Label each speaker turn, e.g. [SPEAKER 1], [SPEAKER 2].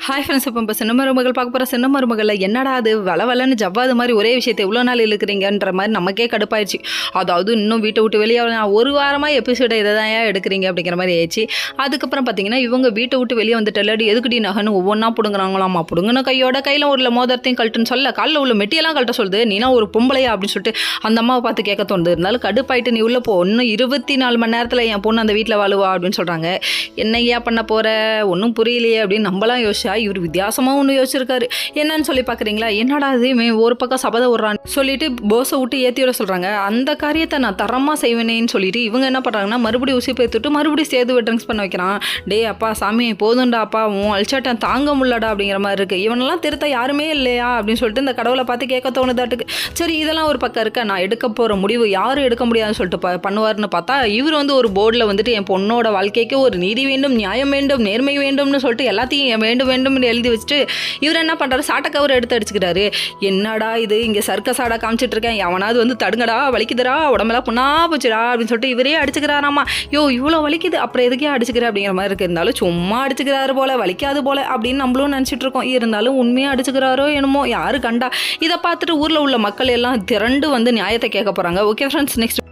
[SPEAKER 1] Hi friends, இப்போ சின்ன மருமகள் பார்க்க போகிற சின்ன மருமகளில் என்னடா அது வளன்னு ஜவ்வாது மாதிரி ஒரே விஷயத்தை இவ்வளோ நாள் இழுக்கிறீங்கன்ற மாதிரி நமக்கே கடுப்பாயிடுச்சு. அதாவது இன்னும் வீட்டை விட்டு வெளியே ஒரு வாரமாக எபிசோடை இதை தான் எடுக்கிறீங்க அப்படிங்கிற மாதிரி ஆயிடுச்சு. அதுக்கப்புறம் பார்த்தீங்கன்னா இவங்க வீட்டை விட்டு வெளியே வந்துட்டு இல்லாடி எதுக்குடி நகன்னு ஒவ்வொன்றா பிடுங்குறாங்களாமா. பிடுங்கின கையில் ஒரு மோதிரத்தையும் கழட்டுன்னு சொல்ல காலில் உள்ள மெட்டியெல்லாம் கழட்ட சொல்லுது. நீனா ஒரு பொம்பளையா அப்படின்னு சொல்லிட்டு அந்த அம்மாவை பார்த்து கேட்க தோணுது. இருந்தாலும் கடுப்பாயிட்டு நீ உள்ளே போ, இன்னும் 24 மணி நேரத்தில் என் பொண்ணு அந்த வீட்டில் வாழுவா அப்படின்னு சொல்கிறாங்க. என்னையா பண்ண போகிற ஒன்றும் புரியலையே அப்படின்னு நம்மளாம் யோசிச்சா இவர் வித்தியாசமாக ஒன்று யோசிச்சிருக்காரு. என்னன்னு சொல்லி பார்க்குறீங்களா? என்னடா அது ஒரு பக்கம் சபதை விட்றான்னு சொல்லிட்டு போஸை விட்டு ஏற்றி விட சொல்கிறாங்க. அந்த காரியத்தை நான் தரமாக செய்வேனேன்னு சொல்லிட்டு இவங்க என்ன பண்ணுறாங்கன்னா மறுபடியும் ஊசி பேத்துட்டு மறுபடியும் சேர்த்து ட்ரிங்க்ஸ் பண்ண வைக்கிறான். டே அப்பா சாமி போதுண்டா அப்பா, உன் அழிச்சாட்டம் தாங்க முடியலடா அப்படிங்கிற மாதிரி இருக்குது. இவனெல்லாம் திருத்த யாருமே இல்லையா அப்படின்னு சொல்லிட்டு இந்த கடவுளை பார்த்து கேட்க தோணுதாட்டுக்கு. சரி இதெல்லாம் ஒரு பக்கம் இருக்க, நான் எடுக்க போகிற முடிவு யாரும் எடுக்க முடியாதுன்னு சொல்லிட்டு பண்ணுவார்னு பார்த்தா இவர் ஒரு போர்டில் வந்துட்டு என் பொண்ணோட வாழ்க்கைக்கு ஒரு நீதி வேண்டும், நியாயம் வேண்டும், நேர்மை வேண்டும்னு சொல்லிட்டு எல்லாத்தையும் வேண்டும் எழுதி வச்சுட்டு இவர் என்ன பண்ணுறாரு, சாட்டை கவர் எடுத்து அடிச்சுக்கிறாரு. என்னடா இது, இங்கே சர்க்கஸ் ஆடா காமிச்சிட்டு இருக்கேன், எவனாவது தடுங்கடா, வலிக்குதுடா, உடம்பெல்லாம் புண்ணா போச்சுடா அப்படின்னு சொல்லிட்டு இவரே அடிச்சுக்கிறாராமா. இவ்வளோ வலிக்குது அப்புறம் எதுக்கே அடிச்சுக்கிற அப்படிங்கிற மாதிரி இருக்கு. இருந்தாலும் சும்மா அடிச்சுக்கிறாரு போல, வலிக்காது போல அப்படின்னு நம்மளும் நினச்சிட்டு இருக்கோம். இருந்தாலும் உண்மையாக அடிச்சுக்கிறாரோ என்னமோ யாரு கண்டா. இதை பார்த்துட்டு ஊரில் உள்ள மக்கள் எல்லாம் திரண்டு நியாயத்தை கேட்க போகிறாங்க. Okay friends, next